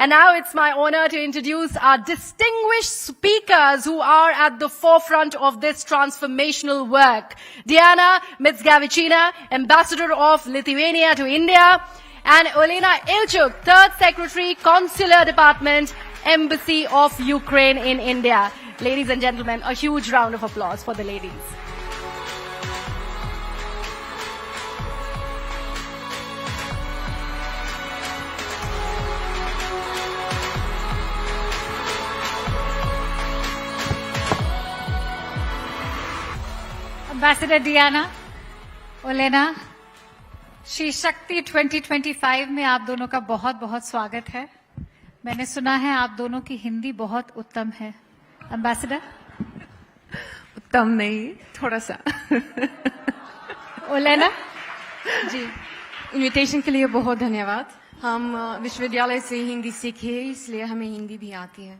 And now it's my honor to introduce our distinguished speakers who are at the forefront of this transformational work. Diana Mickevičienė, Ambassador of Lithuania to India, and Olena Ilchuk, Third Secretary, Consular Department, Embassy of Ukraine in India. Ladies and gentlemen, a huge round of applause for the ladies. Ambassador Diana, Olena, SheShakti 2025 में आप दोनों का बहुत बहुत स्वागत है. मैंने सुना है आप दोनों की हिंदी बहुत उत्तम है. Ambassador? उत्तम नहीं, थोड़ा सा. Olena? जी, इनविटेशन के लिए बहुत धन्यवाद. हम विश्वविद्यालय से हिंदी सीखे हैं, इसलिए हमें हिंदी भी आती है.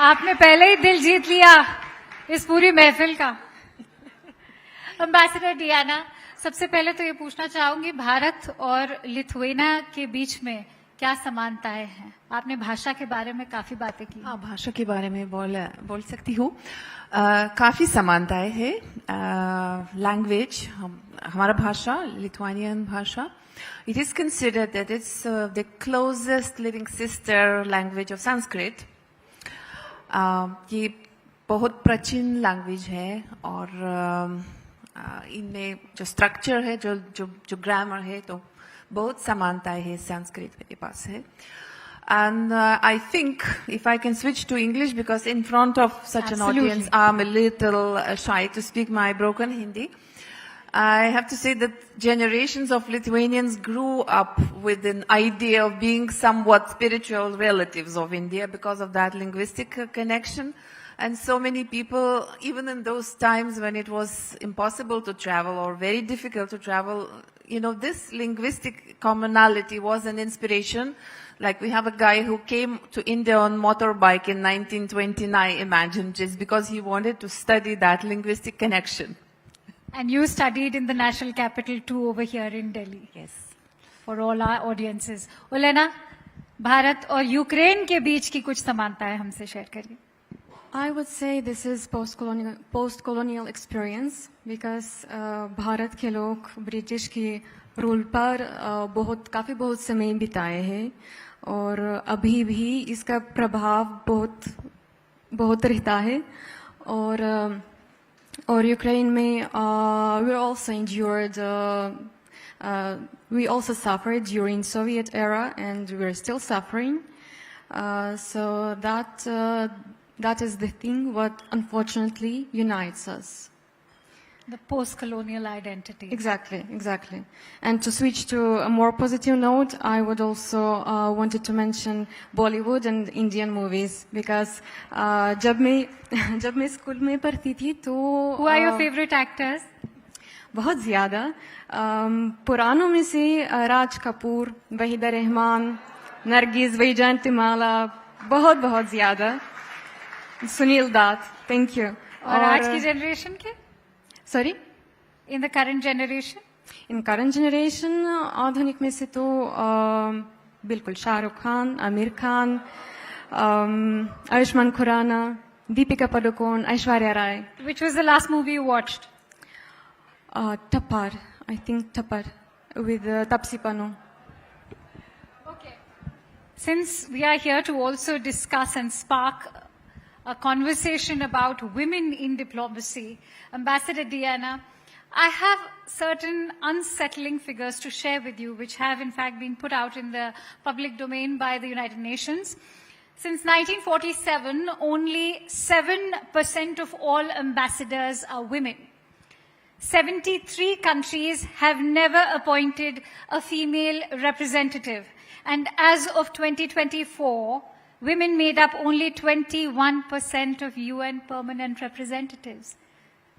आपने पहले ही दिल जीत लिया इस पूरी महफिल का. एम्बेसडर डियाना, सबसे पहले तो ये पूछना चाहूंगी, भारत और लिथुआनिया के बीच में क्या समानताएं हैं? आपने भाषा के बारे में काफी बातें की. हाँ, भाषा के बारे में बोल सकती हूँ. काफी समानताएं हैं. लैंग्वेज, हमारा भाषा, लिथुआनियन भाषा, it is considered that it's the closest living sister language of Sanskrit. ये बहुत प्राचीन लैंग्वेज है और इनमें जो स्ट्रक्चर है, जो ग्रामर है, तो बहुत समानताएं है संस्कृत के पास है. And I think if I can switch to English, because in front of such Absolutely. an audience I'm a little shy to speak my broken Hindi. I have to say that generations of Lithuanians grew up with an idea of being somewhat spiritual relatives of India because of that linguistic connection. And so many people, even in those times when it was impossible to travel or very difficult to travel, you know, this linguistic commonality was an inspiration. Like we have a guy who came to India on motorbike in 1929, imagine, just because he wanted to study that linguistic connection. And you studied in the national capital too over here in Delhi. Yes. For all our audiences. Olena, Bharat और Ukraine के बीच की कुछ समानताएं हमसे share करिए. I would say this is post-colonial experience because Bharat के लोग British के रूल पर काफी बहुत समय बिताए हैं और अभी भी इसका प्रभाव बहुत रहता है. और यूक्रेन में we also suffered during Soviet era and we're still suffering. So that is the thing what unfortunately unites us. The post-colonial identity. Exactly. And to switch to a more positive note, I would also wanted to mention Bollywood and Indian movies because जब मैं school में पढ़ती थी तो Who are your favorite actors? बहुत ज़्यादा. पुरानों में से राज कपूर, वहीदा रहमान, नरगिस वैजयंतीमाला, बहुत ज़्यादा. Sunil Dutt, thank you. और आज की जनरेशन के? Sorry? In the current generation? In current generation, आधुनिक में से तो बिल्कुल Shahrukh Khan, Aamir Khan, Ayushman Khurana, Deepika Padukone, Aishwarya Rai. Which was the last movie you watched? Tapar, I think Tapar, with Tapsi Pannu. Okay. Since we are here to also discuss and spark a conversation about women in diplomacy, Ambassador Diana, I have certain unsettling figures to share with you, which have in fact been put out in the public domain by the United Nations. Since 1947, only 7% of all ambassadors are women. 73 countries have never appointed a female representative. And as of 2024, women made up only 21% of UN permanent representatives.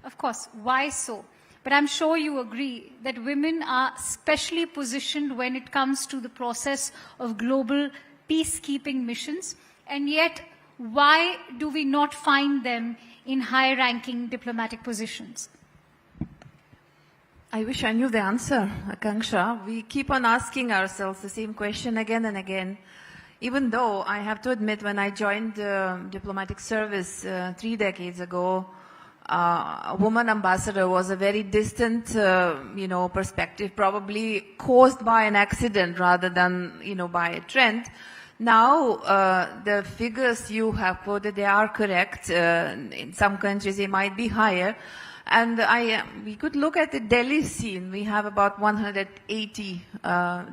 Of course, why so? But I'm sure you agree that women are specially positioned when it comes to the process of global peacekeeping missions. And yet, why do we not find them in high-ranking diplomatic positions? I wish I knew the answer, Akanksha. We keep on asking ourselves the same question again and again. Even though I have to admit, when I joined diplomatic service 3 decades ago, a woman ambassador was a very distant, perspective, probably caused by an accident rather than, by a trend. Now, the figures you have quoted, they are correct. In some countries, they might be higher. And we could look at the Delhi scene. We have about 180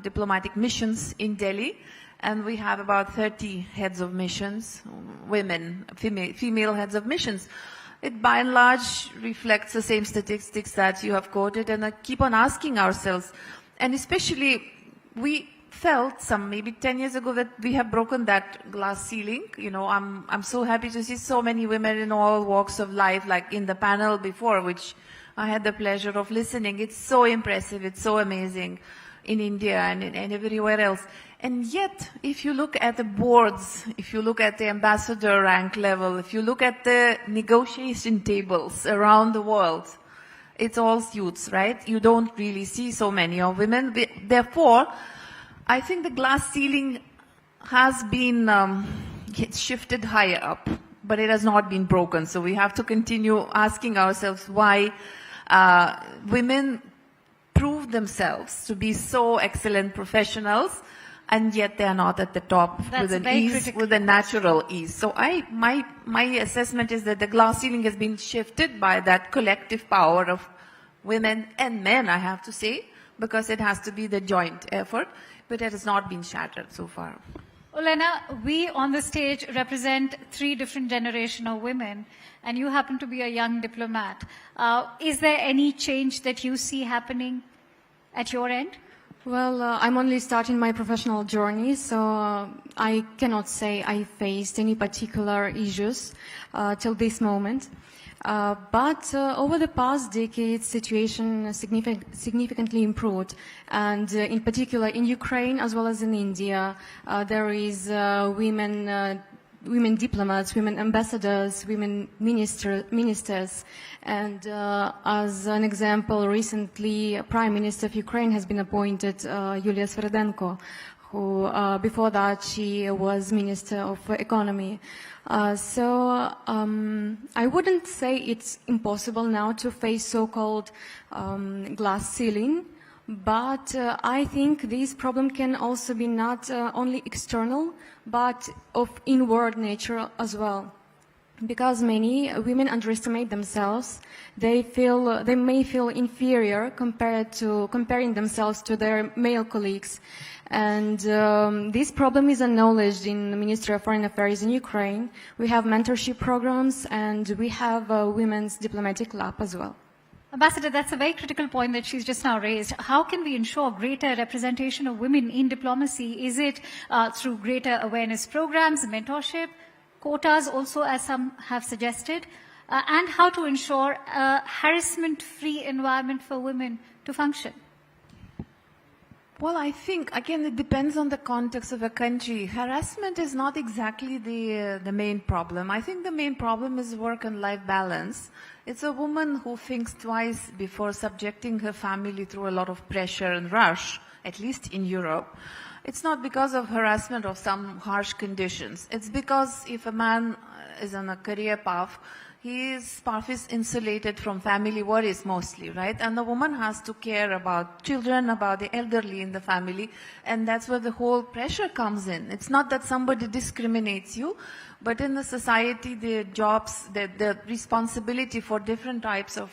diplomatic missions in Delhi, and we have about 30 heads of missions, women, female heads of missions. It by and large reflects the same statistics that you have quoted, and I keep on asking ourselves, and especially we felt maybe 10 years ago that we have broken that glass ceiling. I'm so happy to see so many women in all walks of life, like in the panel before, which I had the pleasure of listening. It's so impressive. It's so amazing in India and everywhere else. And yet, if you look at the boards, if you look at the ambassador rank level, if you look at the negotiation tables around the world, it's all youths, right? You don't really see so many of women. Therefore, I think the glass ceiling has been shifted higher up, but it has not been broken. So we have to continue asking ourselves why women prove themselves to be so excellent professionals, and yet they are not at the top with a natural ease. So my assessment is that the glass ceiling has been shifted by that collective power of women and men, I have to say, because it has to be the joint effort, but it has not been shattered so far. Olena, we on the stage represent 3 different generations of women, and you happen to be a young diplomat. Is there any change that you see happening at your end? Well, I'm only starting my professional journey, so I cannot say I faced any particular issues till this moment. But over the past decade, situation significantly improved, and in particular in Ukraine as well as in India, there is women diplomats, women ambassadors, women ministers, and as an example, recently Prime Minister of Ukraine has been appointed, Yulia Sviridenko, who before that she was Minister of Economy. So I wouldn't say it's impossible now to face so-called glass ceiling, but I think this problem can also be not only external, but of inward nature as well. Because many women underestimate themselves, they may feel inferior comparing themselves to their male colleagues. And this problem is acknowledged in the Ministry of Foreign Affairs in Ukraine. We have mentorship programs, and we have a women's diplomatic lab as well. Ambassador, that's a very critical point that she's just now raised. How can we ensure greater representation of women in diplomacy? Is it through greater awareness programs, mentorship, quotas also, as some have suggested, and how to ensure a harassment-free environment for women to function? Well, I think, again, it depends on the context of a country. Harassment is not exactly the main problem. I think the main problem is work and life balance. It's a woman who thinks twice before subjecting her family through a lot of pressure and rush, at least in Europe. It's not because of harassment or some harsh conditions. It's because if a man is on a career path, his path is insulated from family worries mostly, right? And the woman has to care about children, about the elderly in the family, and that's where the whole pressure comes in. It's not that somebody discriminates you, but in the society, the jobs, the responsibility for different types of,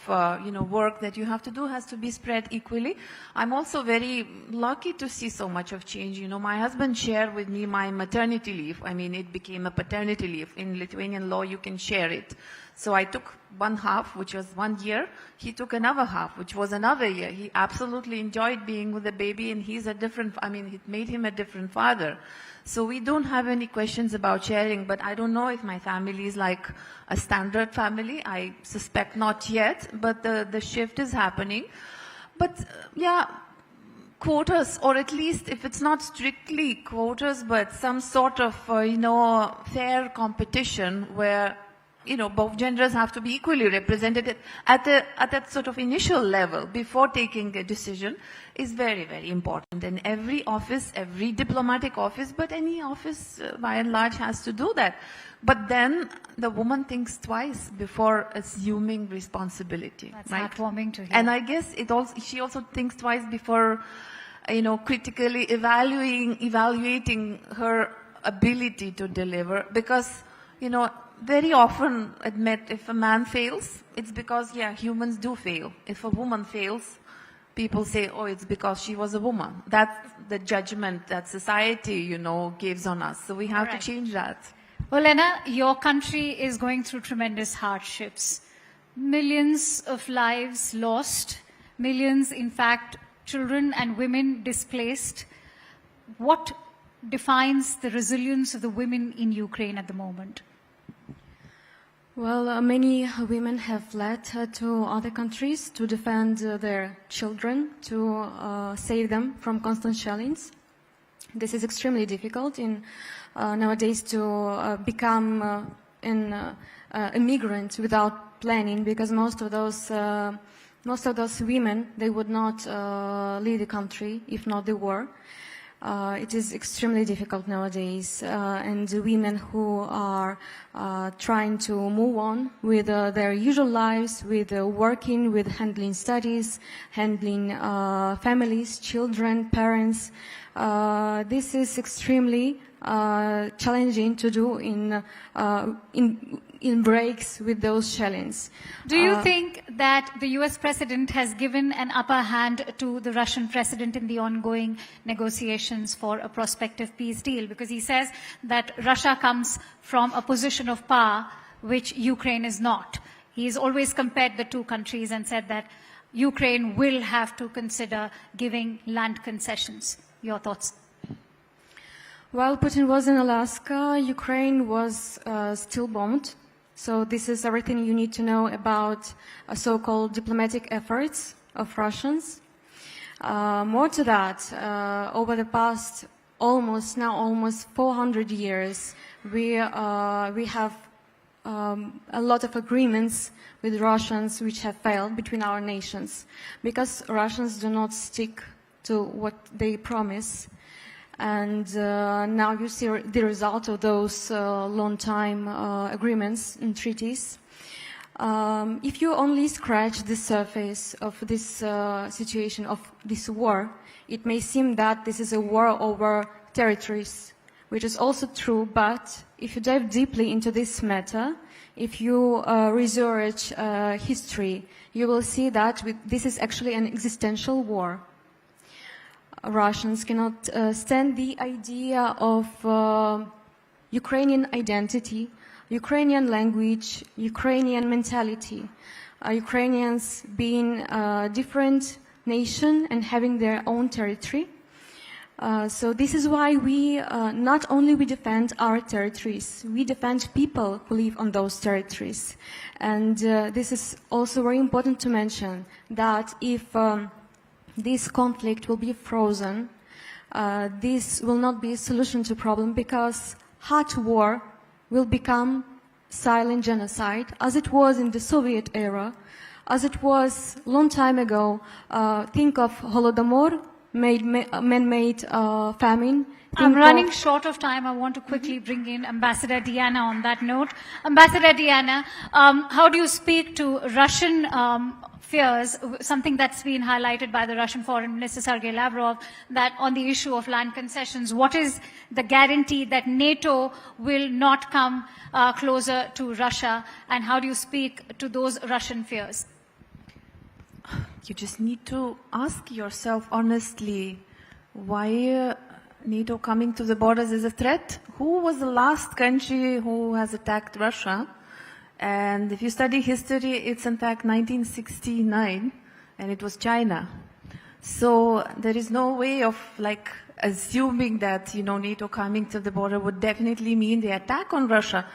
work that you have to do has to be spread equally. I'm also very lucky to see so much of change. My husband shared with me my maternity leave. I mean, it became a paternity leave. In Lithuanian law, you can share it. So I took one half, which was 1 year. He took another half, which was another year. He absolutely enjoyed being with the baby, and it made him a different father. So we don't have any questions about sharing, but I don't know if my family is like a standard family. I suspect not yet, but the shift is happening. But quotas, or at least if it's not strictly quotas, but some sort of, fair competition where both genders have to be equally represented at that sort of initial level before taking a decision is very, very important. And every office, every diplomatic office, but any office by and large has to do that. But then the woman thinks twice before assuming responsibility. That's right? heartwarming to hear. And I guess she also thinks twice before, critically evaluating her ability to deliver, because, very often admit if a man fails, it's because, humans do fail. If a woman fails, people say, oh, it's because she was a woman. That's the judgment that society, gives on us. So we have to change that. Olena, your country is going through tremendous hardships. Millions of lives lost, millions, in fact, children and women displaced. What defines the resilience of the women in Ukraine at the moment? Well, many women have fled to other countries to defend their children, to save them from constant shellings. This is extremely difficult nowadays to become an immigrant without planning, because most of those women, they would not leave the country if not the war. It is extremely difficult nowadays, and women who are trying to move on with their usual lives, with working, with handling studies, handling families, children, parents. This is extremely challenging to do in breaks with those challenges. Do you think that the US president has given an upper hand to the Russian president in the ongoing negotiations for a prospective peace deal? Because he says that Russia comes from a position of power which Ukraine is not. He's always compared the two countries and said that Ukraine will have to consider giving land concessions. Your thoughts? While Putin was in Alaska, Ukraine was still bombed. So this is everything you need to know about so-called diplomatic efforts of Russians. More to that, over the past almost 400 years, we have a lot of agreements with Russians which have failed between our nations, because Russians do not stick to what they promise. And now you see the result of those long-time agreements and treaties. If you only scratch the surface of this situation, of this war, it may seem that this is a war over territories, which is also true, but if you dive deeply into this matter, if you research history, you will see that this is actually an existential war. Russians cannot stand the idea of Ukrainian identity, Ukrainian language, Ukrainian mentality, Ukrainians being a different nation and having their own territory. So this is why we not only we defend our territories, we defend people who live on those territories. And this is also very important to mention, that if this conflict will be frozen, this will not be a solution to the problem, because hot war will become silent genocide, as it was in the Soviet era, as it was a long time ago. Think of Holodomor, man-made famine. I'm running short of time. I want to quickly bring in Ambassador Diana on that note. Ambassador Diana, how do you speak to Russian fears, something that's been highlighted by the Russian Foreign Minister Sergei Lavrov, that on the issue of land concessions, what is the guarantee that NATO will not come closer to Russia, and how do you speak to those Russian fears? You just need to ask yourself honestly, why NATO coming to the borders is a threat? Who was the last country who has attacked Russia? And if you study history, it's in fact 1969, and it was China. So there is no way of assuming that, NATO coming to the border would definitely mean the attack on Russia.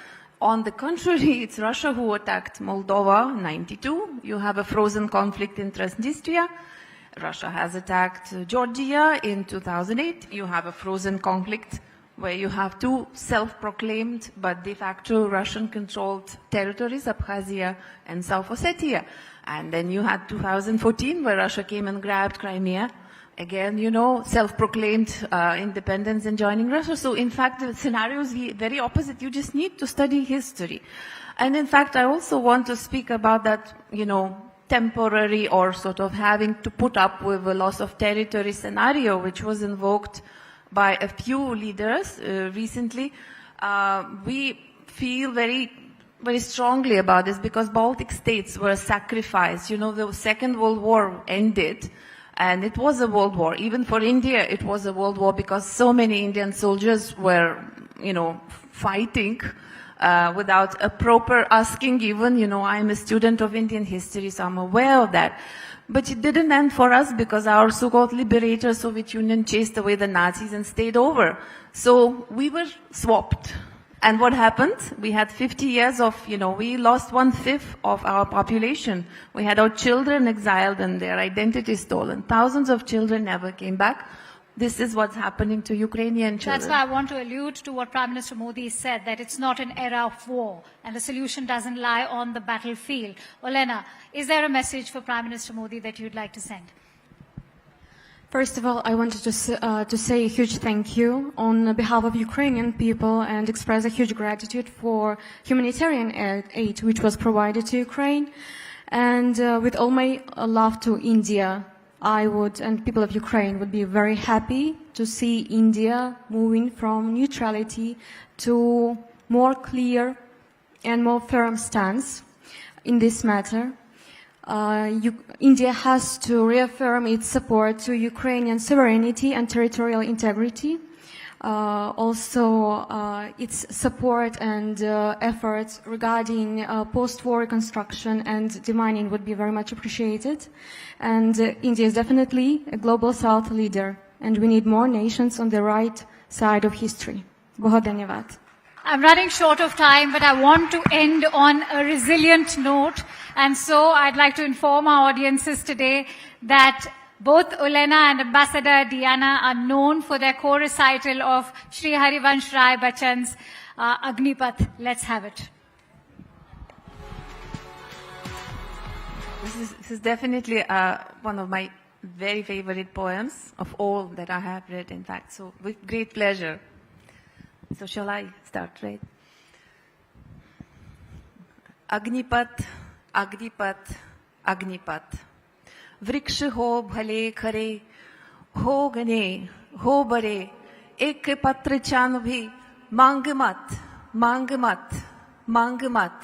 On the contrary, it's Russia who attacked Moldova in 1992. You have a frozen conflict in Transnistria. Russia has attacked Georgia in 2008. You have a frozen conflict where you have two self-proclaimed but de facto Russian-controlled territories, Abkhazia and South Ossetia. And then you had 2014, where Russia came and grabbed Crimea. Again, you know, self-proclaimed independence and joining Russia. So in fact, the scenario is very opposite. You just need to study history. And in fact, I also want to speak about that, you know, temporary or sort of having to put up with a loss of territory scenario, which was invoked by a few leaders recently. We feel very strongly about this because Baltic states were sacrificed. You know, the Second World War ended, and it was a world war. Even for India, it was a world war because so many Indian soldiers were, you know, fighting without a proper asking even. You know, I'm a student of Indian history, so I'm aware of that. But it didn't end for us because our so-called liberator Soviet Union chased away the Nazis and stayed over. So we were swapped. And what happened? We had 50 years of, you know, we lost 1/5 of our population. We had our children exiled and their identity stolen. Thousands of children never came back. This is what's happening to Ukrainian children. That's why I want to allude to what Prime Minister Modi said, that it's not an era of war and the solution doesn't lie on the battlefield. Olena, is there a message for Prime Minister Modi that you'd like to send? First of all, I wanted to say a huge thank you on behalf of Ukrainian people and express a huge gratitude for humanitarian aid which was provided to Ukraine. And with all my love to India, I would, and people of Ukraine would be very happy to see India moving from neutrality to more clear and more firm stance in this matter. India has to reaffirm its support to Ukrainian sovereignty and territorial integrity. Also, its support and efforts regarding post-war reconstruction and demining would be very much appreciated. And India is definitely a global South leader, and we need more nations on the right side of history. Bahut dhanyavad. I'm running short of time, but I want to end on a resilient note. And so I'd like to inform our audiences today that both Olena and Ambassador Diana are known for their co-recital of Shri Harivansh Rai Bachchan's Agneepath. Let's have it. This is definitely one of my very favorite poems of all that I have read, in fact. So with great pleasure. So shall I start, right? Agneepath, Agneepath, Agneepath. वृक्ष हो भले खरे, हो गने, हो बरे, एक पत्र चान भी मांग मत, मांग मत, मांग मत.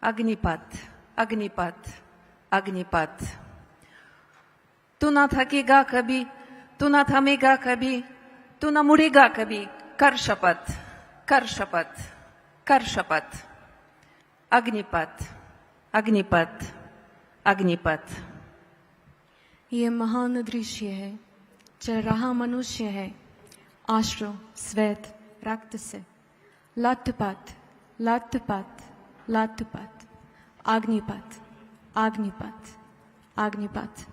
Agneepath, Agneepath, Agneepath. तू ना थकेगा कभी, तू ना थमेगा कभी, तू ना मुड़ेगा कभी. कर शपथ, कर शपथ, कर शपथ. Agneepath, Agneepath, Agneepath. ये महान दृश्य है, चल रहा मनुष्य है, आश्रु श्वेत रक्त से, लथपथ, लथपथ, लथपथ. Agneepath, Agneepath, Agneepath.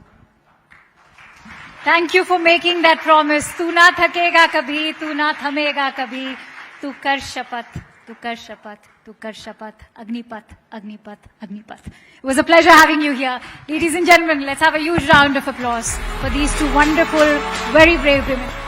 Thank you for making that promise. तू ना थकेगा कभी, तू ना थमेगा कभी, तू कर शपथ, तू कर शपथ, तू कर शपथ. Agneepath, Agneepath, Agneepath. It was a pleasure having you here. Ladies and gentlemen, let's have a huge round of applause for these two wonderful, very brave women.